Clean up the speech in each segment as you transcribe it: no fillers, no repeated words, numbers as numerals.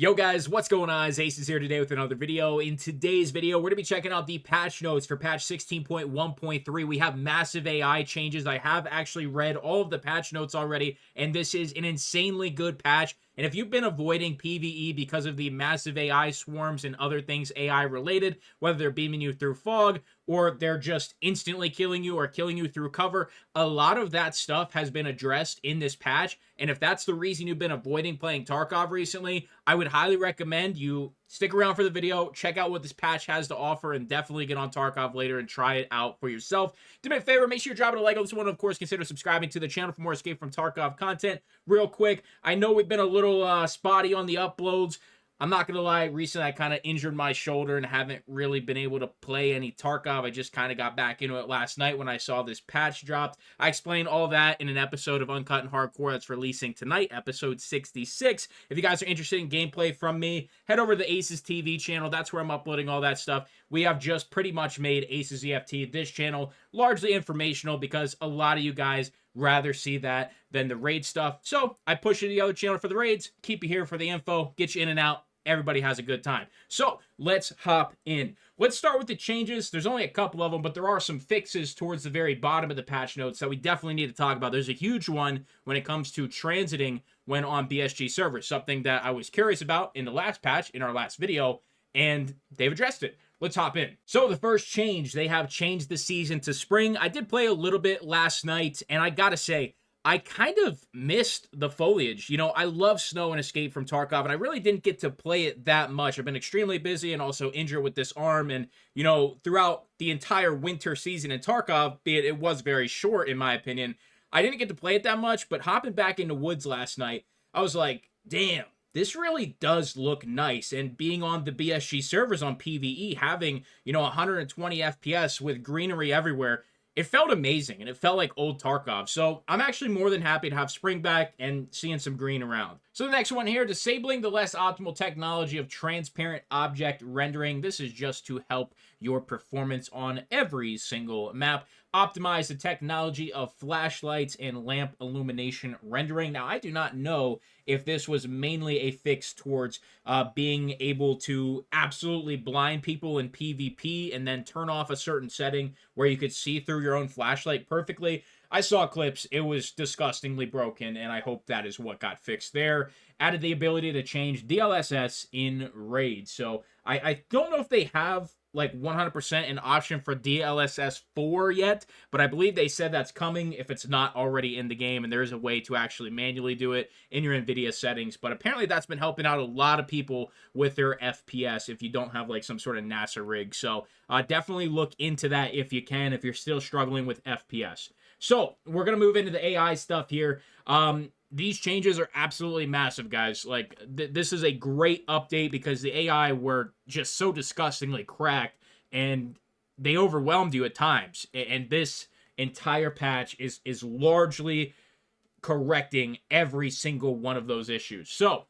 Yo guys, what's going on? It's Acez here today with another video. In today's video, we're going to be checking out the patch notes for patch 16.1.3. We have massive AI changes. I have actually read all of the patch notes already, and this is an insanely good patch. And if you've been avoiding PvE because of the massive AI swarms and other things AI related, whether they're beaming you through fog or they're just instantly killing you or killing you through cover, a lot of that stuff has been addressed in this patch. And if that's the reason you've been avoiding playing Tarkov recently, I would highly recommend you stick around for the video, check out what this patch has to offer, and definitely get on Tarkov later and try it out for yourself. Do me a favor, make sure you're dropping a like on this one. Of course, consider subscribing to the channel for more Escape from Tarkov content. Real quick, I know we've been a little spotty on the uploads. I'm not going to lie, recently I kind of injured my shoulder and haven't really been able to play any Tarkov. I just kind of got back into it last night when I saw this patch dropped. I explained all that in an episode of Uncut and Hardcore that's releasing tonight, episode 66. If you guys are interested in gameplay from me, head over to the Acez TV channel. That's where I'm uploading all that stuff. We have just pretty much made Acez EFT, this channel, largely informational because a lot of you guys rather see that than the raid stuff. So I push you to the other channel for the raids, keep you here for the info, get you in and out. Everybody has a good time. So let's hop in. Let's start with the changes. There's only a couple of them, but there are some fixes towards the very bottom of the patch notes that we definitely need to talk about. There's a huge one when it comes to transiting when on BSG servers, something that I was curious about in the last patch, in our last video, and they've addressed it. Let's hop in. So the first change, they have changed the season to spring. I did play a little bit last night, and I gotta say, I kind of missed the foliage. You know, I love snow and Escape from Tarkov, and I really didn't get to play it that much. I've been extremely busy and also injured with this arm, and, you know, throughout the entire winter season in Tarkov, be it was very short, in my opinion, I didn't get to play it that much, but hopping back into woods last night, I was like, damn, this really does look nice. And being on the BSG servers on PVE, having, you know, 120 FPS with greenery everywhere, it felt amazing, and it felt like old Tarkov. So I'm actually more than happy to have spring back and seeing some green around. So the next one here, disabling the less optimal technology of transparent object rendering. This is just to help your performance on every single map. Optimize the technology of flashlights and lamp illumination rendering. Now, I do not know if this was mainly a fix towards being able to absolutely blind people in PvP and then turn off a certain setting where you could see through your own flashlight perfectly. I saw clips, it was disgustingly broken, and I hope that is what got fixed there. Added the ability to change DLSS in raids. So I don't know if they have like 100% an option for DLSS 4 yet, but I believe they said that's coming if it's not already in the game, and there is a way to actually manually do it in your NVIDIA settings. But apparently that's been helping out a lot of people with their FPS if you don't have like some sort of NASA rig. So definitely look into that if you can, if you're still struggling with FPS. So we're going to move into the AI stuff here. These changes are absolutely massive, guys. Like, this is a great update because the AI were just so disgustingly cracked, and they overwhelmed you at times. And this entire patch is largely correcting every single one of those issues. So,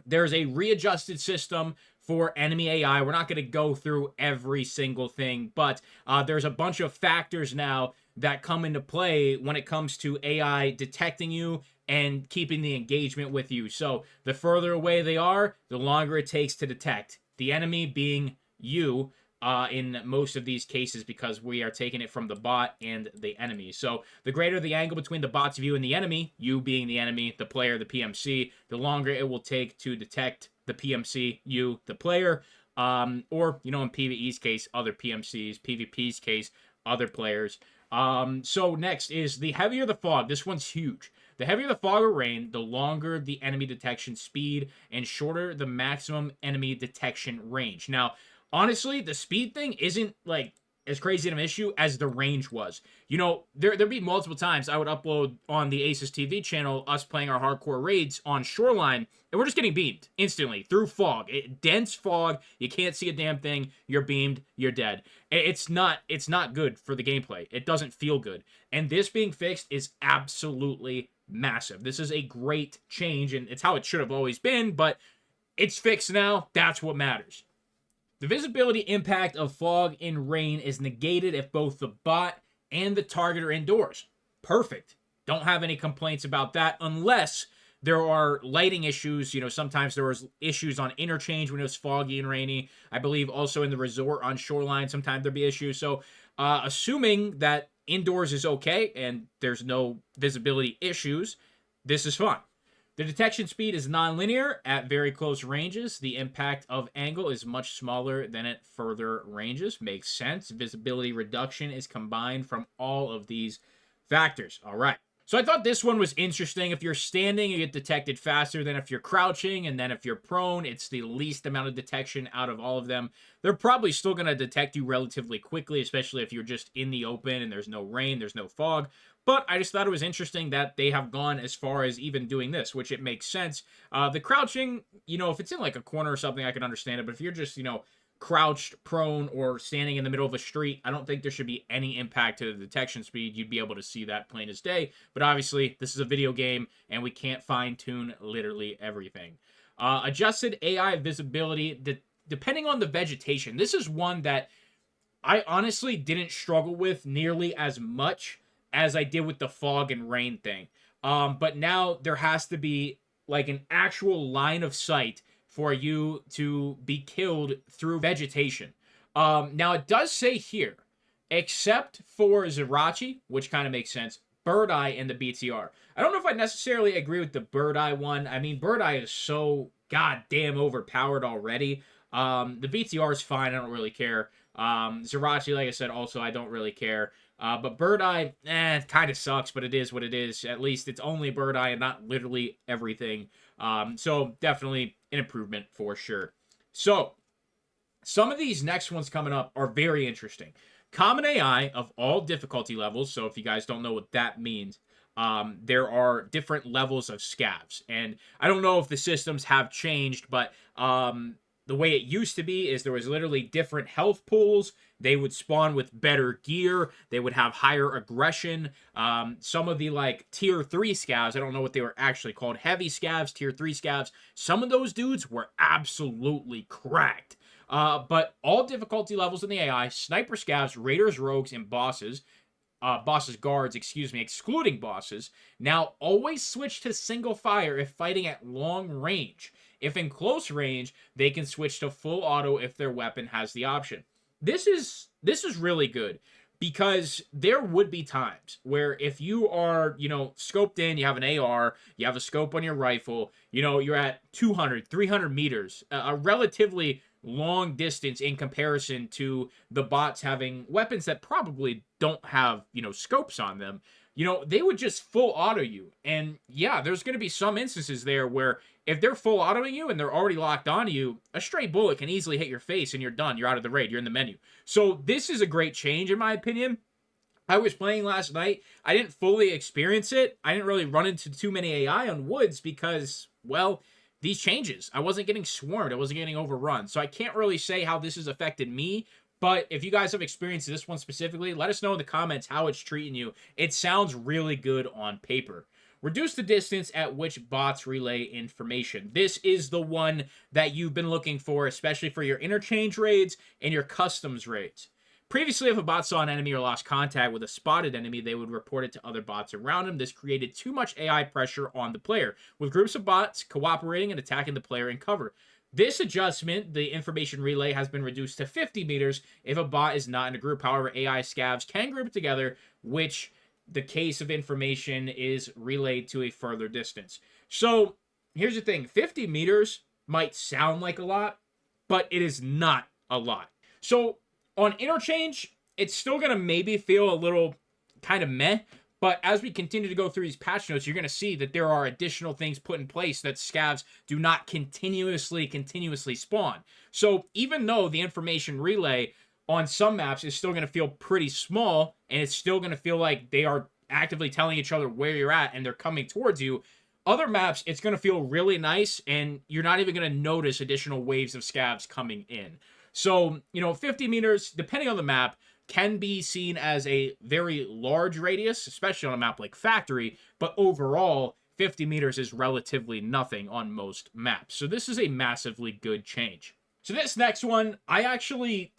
there's a readjusted system for enemy AI. We're not going to go through every single thing, but there's a bunch of factors now that come into play when it comes to AI detecting you and keeping the engagement with you. So the further away they are, the longer it takes to detect. The enemy being you in most of these cases, because we are taking it from the bot and the enemy. So the greater the angle between the bot's view and the enemy, you being the enemy, the player, the PMC, the longer it will take to detect the PMC, you, the player, or, you know, in PvE's case, other PMCs, PvP's case, other players. So next is the heavier the fog. This one's huge. The heavier the fog or rain, the longer the enemy detection speed and shorter the maximum enemy detection range. Now, honestly, the speed thing isn't like as crazy of an issue as the range was. You know, there'd be multiple times I would upload on the Acez TV channel us playing our hardcore raids on Shoreline, and we're just getting beamed instantly through fog. Dense fog, you can't see a damn thing, you're beamed, you're dead. It's not good for the gameplay. It doesn't feel good. And this being fixed is absolutely massive. This is a great change, and it's how it should have always been, but it's fixed now. That's what matters. The visibility impact of fog and rain is negated if both the bot and the target are indoors. Perfect. Don't have any complaints about that unless there are lighting issues. Sometimes there was issues on interchange when it was foggy and rainy. I believe also in the resort on shoreline, sometimes there'd be issues. So assuming that indoors is okay and there's no visibility issues, this is fine. The detection speed is non-linear at very close ranges. The impact of angle is much smaller than at further ranges. Makes sense. Visibility reduction is combined from all of these factors. All right. So I thought this one was interesting. If you're standing, you get detected faster than if you're crouching. And then if you're prone, it's the least amount of detection out of all of them. They're probably still going to detect you relatively quickly, especially if you're just in the open and there's no rain, there's no fog. But I just thought it was interesting that they have gone as far as even doing this, which it makes sense. The crouching, if it's in like a corner or something, I can understand it. But if you're just, crouched, prone, or standing in the middle of a street, I don't think there should be any impact to the detection speed. You'd be able to see that plain as day. But obviously, this is a video game, and we can't fine-tune literally everything. Adjusted AI visibility, depending on the vegetation. This is one that I honestly didn't struggle with nearly as much as I did with the fog and rain thing. But now there has to be like an actual line of sight for you to be killed through vegetation. Now it does say here, except for Zerachi, which kind of makes sense, Bird Eye and the BTR. I don't know if I necessarily agree with the Bird Eye one. I mean, Bird Eye is so goddamn overpowered already. The BTR is fine. I don't really care. Zerachi, like I said, also I don't really care. But Bird Eye, it kind of sucks, but it is what it is. At least it's only Bird Eye and not literally everything. So definitely an improvement for sure. So some of these next ones coming up are very interesting. Common AI of all difficulty levels. So if you guys don't know what that means, there are different levels of scavs. And I don't know if the systems have changed, but the way it used to be is there was literally different health pools. They would spawn with better gear. They would have higher aggression. Some of the like tier 3 scavs, I don't know what they were actually called, heavy scavs, tier 3 scavs, some of those dudes were absolutely cracked. But all difficulty levels in the AI, sniper scavs, raiders, rogues, and bosses, guards, excluding bosses, now always switch to single fire if fighting at long range. If in close range, they can switch to full auto if their weapon has the option. This is really good because there would be times where if you are, scoped in, you have an AR, you have a scope on your rifle, you're at 200, 300 meters, a relatively long distance in comparison to the bots having weapons that probably don't have, scopes on them. They would just full auto you. And yeah, there's going to be some instances there where if they're full autoing you and they're already locked onto you, a stray bullet can easily hit your face and you're done. You're out of the raid. You're in the menu. So this is a great change in my opinion. I was playing last night. I didn't fully experience it. I didn't really run into too many AI on woods because, well, these changes. I wasn't getting swarmed. I wasn't getting overrun. So I can't really say how this has affected me. But if you guys have experienced this one specifically, let us know in the comments how it's treating you. It sounds really good on paper. Reduce the distance at which bots relay information. This is the one that you've been looking for, especially for your interchange raids and your customs raids. Previously, if a bot saw an enemy or lost contact with a spotted enemy, they would report it to other bots around him. This created too much AI pressure on the player, with groups of bots cooperating and attacking the player in cover. This adjustment, the information relay, has been reduced to 50 meters if a bot is not in a group. However, AI scavs can group together, which the case of information is relayed to a further distance. So here's the thing. 50 meters might sound like a lot, but it is not a lot. So on interchange, it's still going to maybe feel a little kind of meh, but as we continue to go through these patch notes, you're going to see that there are additional things put in place that scavs do not continuously spawn. So even though the information relay on some maps is still going to feel pretty small, and it's still going to feel like they are actively telling each other where you're at and they're coming towards you, other maps, it's going to feel really nice, and you're not even going to notice additional waves of scavs coming in. So, 50 meters, depending on the map, can be seen as a very large radius, especially on a map like Factory, but overall, 50 meters is relatively nothing on most maps. So this is a massively good change. So this next one, I actually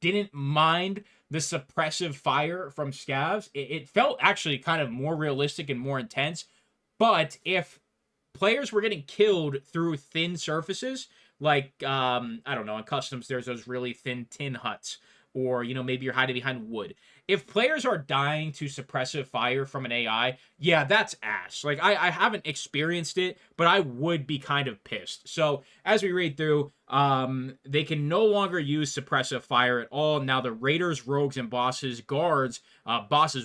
didn't mind the suppressive fire from scavs. It felt actually kind of more realistic and more intense, but if players were getting killed through thin surfaces, like, I don't know, in customs, there's those really thin tin huts, or, you know, maybe you're hiding behind wood. If players are dying to suppressive fire from an AI, yeah, that's ass. Like, I haven't experienced it, but I would be kind of pissed. So, as we read through, they can no longer use suppressive fire at all. Now, the raiders, rogues, and bosses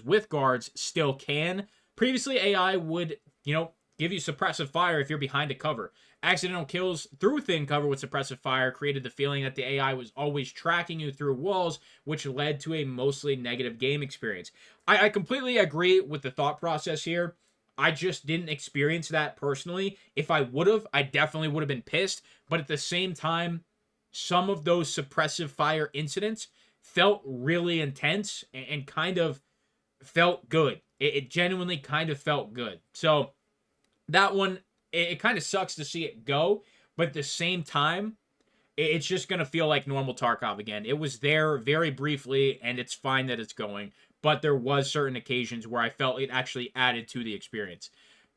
with guards still can. Previously, AI would, you know, give you suppressive fire if you're behind a cover. Accidental kills through thin cover with suppressive fire created the feeling that the AI was always tracking you through walls, which led to a mostly negative game experience. I completely agree with the thought process here. I just didn't experience that personally. If I would have, I definitely would have been pissed. But at the same time, some of those suppressive fire incidents felt really intense and kind of felt good. It genuinely kind of felt good. So that one, it kind of sucks to see it go, but at the same time, it's just going to feel like normal Tarkov again. It was there very briefly, and it's fine that it's going, but there was certain occasions where I felt it actually added to the experience.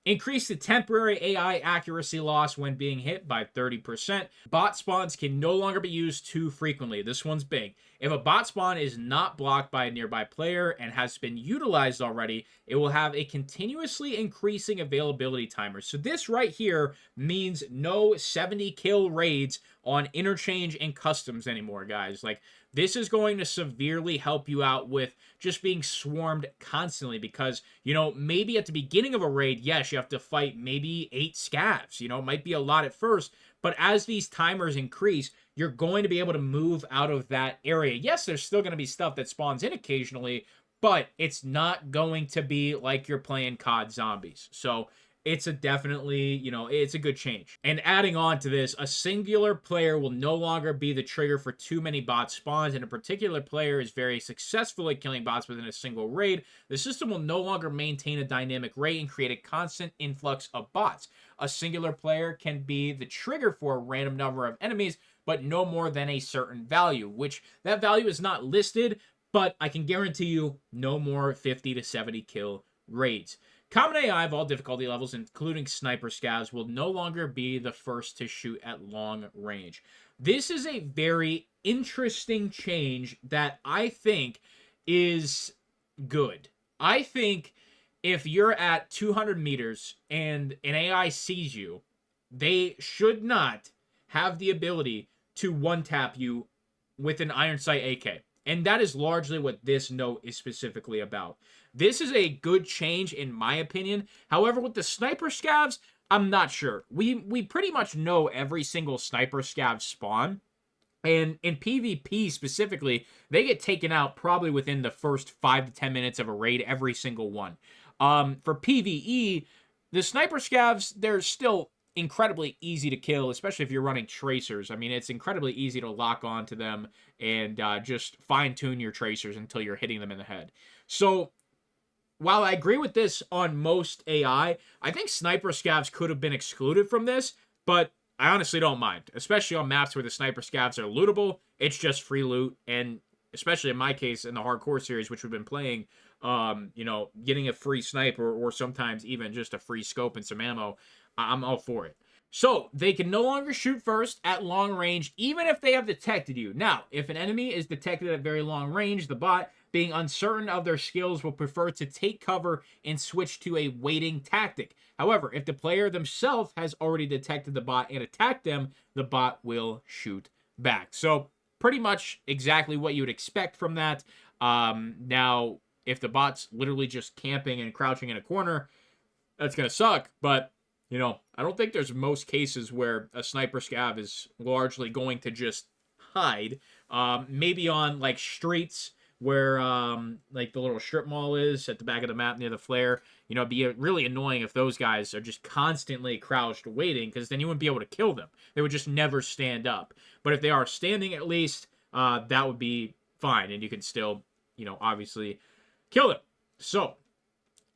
Increase the temporary AI accuracy loss when being hit by 30%. Bot spawns can no longer be used too frequently. This one's big. If a bot spawn is not blocked by a nearby player and has been utilized already, it will have a continuously increasing availability timer. So this right here means no 70 kill raids on interchange and customs anymore, guys. Like, this is going to severely help you out with just being swarmed constantly because, you know, maybe at the beginning of a raid, yes, you have to fight maybe 8 scavs. You know, it might be a lot at first, but as these timers increase, you're going to be able to move out of that area. Yes, there's still going to be stuff that spawns in occasionally, but it's not going to be like you're playing COD Zombies. So it's a definitely, you know, it's a good change. And adding on to this, a singular player will no longer be the trigger for too many bot spawns, and a particular player is very successful at killing bots within a single raid. The system will no longer maintain a dynamic rate and create a constant influx of bots. A singular player can be the trigger for a random number of enemies, but no more than a certain value, which that value is not listed, but I can guarantee you no more 50 to 70 kill raids. Common AI of all difficulty levels, including sniper scavs, will no longer be the first to shoot at long range. This is a very interesting change that I think is good. I think if you're at 200 meters and an AI sees you, they should not have the ability to one-tap you with an iron sight AK. And that is largely what this note is specifically about. This is a good change in my opinion. However, with the sniper scavs, I'm not sure. We pretty much know every single sniper scav spawn. And in PvP specifically, they get taken out probably within the first 5 to 10 minutes of a raid, every single one. For PvE, the sniper scavs, they're still incredibly easy to kill, especially if you're running tracers. I mean, it's incredibly easy to lock onto them and just fine-tune your tracers until you're hitting them in the head. So, while I agree with this on most AI, I think sniper scavs could have been excluded from this, but I honestly don't mind, especially on maps where the sniper scavs are lootable. It's just free loot, and especially in my case in the hardcore series, which we've been playing, you know, getting a free sniper or sometimes even just a free scope and some ammo, I'm all for it. So, they can no longer shoot first at long range, even if they have detected you. Now, if an enemy is detected at very long range, the bot, being uncertain of their skills, will prefer to take cover and switch to a waiting tactic. However, if the player themselves has already detected the bot and attacked them, the bot will shoot back. So, pretty much exactly what you would expect from that. Now, if the bot's literally just camping and crouching in a corner, that's going to suck, but you know, I don't think there's most cases where a sniper scav is largely going to just hide. Maybe on like streets where like the little strip mall is at the back of the map near the flare. You know, it'd be really annoying if those guys are just constantly crouched waiting, because then you wouldn't be able to kill them. They would just never stand up. But if they are standing at least, that would be fine, and you can still, you know, obviously kill them. So,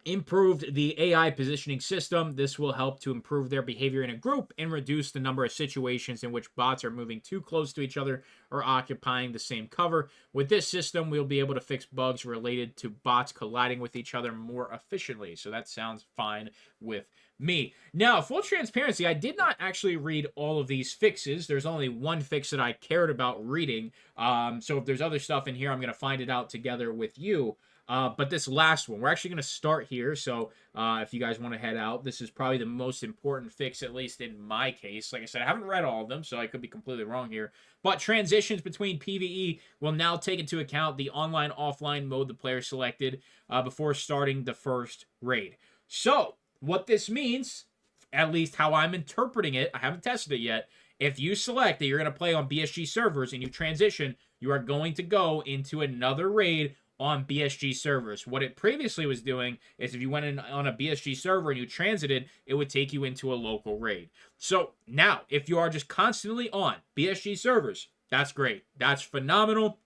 Improved the AI positioning system. This will help to improve their behavior in a group and reduce the number of situations in which bots are moving too close to each other or occupying the same cover. With this system, we'll be able to fix bugs related to bots colliding with each other more efficiently. So that sounds fine with me. Now, full transparency, I did not actually read all of these fixes. There's only one fix that I cared about reading. So if there's other stuff in here, I'm going to find it out together with you. But this last one, we're actually going to start here. So if you guys want to head out, this is probably the most important fix, at least in my case. Like I said, I haven't read all of them, so I could be completely wrong here. But transitions between PvE will now take into account the online-offline mode the player selected before starting the first raid. So what this means, at least how I'm interpreting it, I haven't tested it yet. If you select that you're going to play on BSG servers and you transition, you are going to go into another raid on BSG servers. What it previously was doing is if you went in on a BSG server and you transited, it would take you into a local raid. So now, if you are just constantly on BSG servers, that's great. That's phenomenal.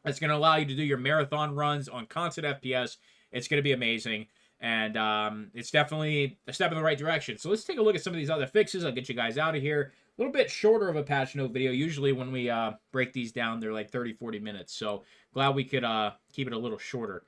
That's going to allow you to do your marathon runs on constant FPS. It's going to be amazing. And it's definitely a step in the right direction. So let's take a look at some of these other fixes. I'll get you guys out of here. A little bit shorter of a patch note video. Usually when we break these down, they're like 30-40 minutes. So glad we could keep it a little shorter.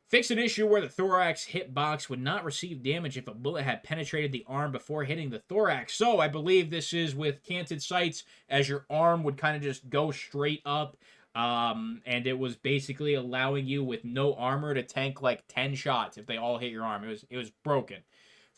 Fix an issue where the thorax hitbox would not receive damage if a bullet had penetrated the arm before hitting the thorax. So I believe this is with canted sights, as your arm would kind of just go straight up. And it was basically allowing you with no armor to tank like 10 shots if they all hit your arm. It was broken.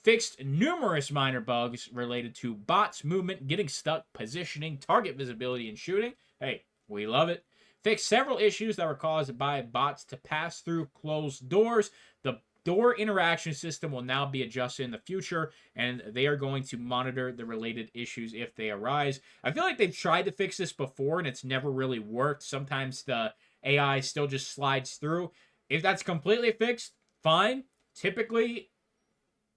Fixed numerous minor bugs related to bots, movement, getting stuck, positioning, target visibility, and shooting. Hey, we love it. Fixed several issues that were caused by bots to pass through closed doors. The door interaction system will now be adjusted in the future, and they are going to monitor the related issues if they arise. I feel like they've tried to fix this before, and it's never really worked. Sometimes the AI still just slides through. If that's completely fixed, fine. Typically,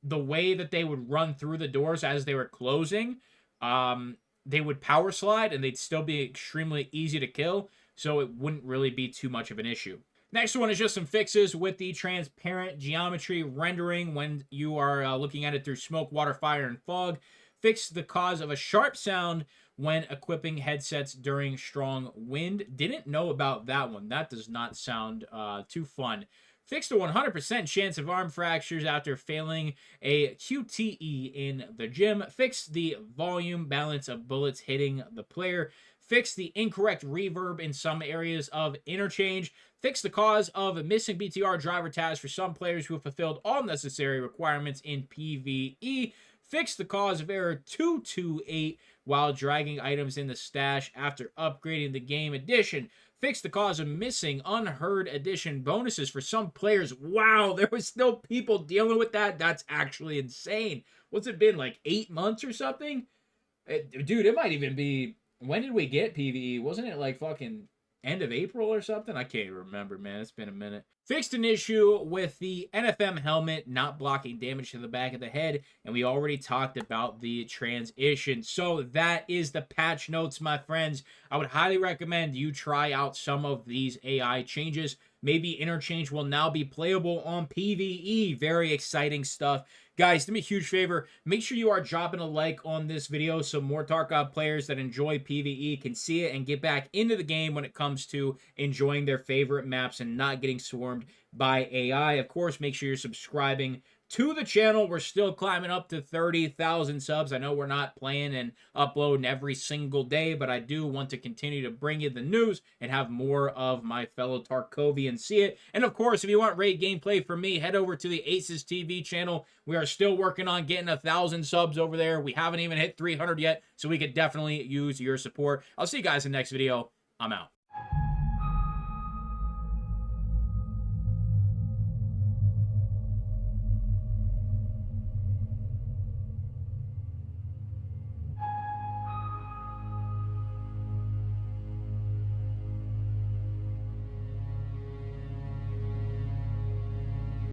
the way that they would run through the doors as they were closing, they would power slide, and they'd still be extremely easy to kill, so it wouldn't really be too much of an issue. Next one is just some fixes with the transparent geometry rendering when you are looking at it through smoke, water, fire, and fog. Fix the cause of a sharp sound when equipping headsets during strong wind. Didn't know about that one. That does not sound too fun. Fixed a 100% chance of arm fractures after failing a QTE in the gym. Fixed the volume balance of bullets hitting the player. Fixed the incorrect reverb in some areas of interchange. Fixed the cause of missing BTR driver tasks for some players who have fulfilled all necessary requirements in PvE. Fixed the cause of error 228 while dragging items in the stash after upgrading the game edition. Fixed the cause of missing unheard edition bonuses for some players. Wow, there was still people dealing with that. That's actually insane. What's it been, like 8 months or something? Dude, it might even be... When did we get PvE? Wasn't it like fucking end of April or something? I can't remember, man. It's been a minute. Fixed an issue with the NFM helmet not blocking damage to the back of the head, and we already talked about the transition. So that is the patch notes, my friends. I would highly recommend you try out some of these AI changes. Maybe interchange will now be playable on PvE. Very exciting stuff. Guys, do me a huge favor. Make sure you are dropping a like on this video so more Tarkov players that enjoy PvE can see it and get back into the game when it comes to enjoying their favorite maps and not getting swarmed by AI. Of course, make sure you're subscribing to the channel. We're still climbing up to 30,000 subs. I know we're not playing and uploading every single day, but I do want to continue to bring you the news and have more of my fellow Tarkovians see it. And of course, if you want raid gameplay from me, head over to the Acez TV channel. We are still working on getting 1,000 subs over there. We haven't even hit 300 yet, so we could definitely use your support. I'll see you guys in the next video. I'm out.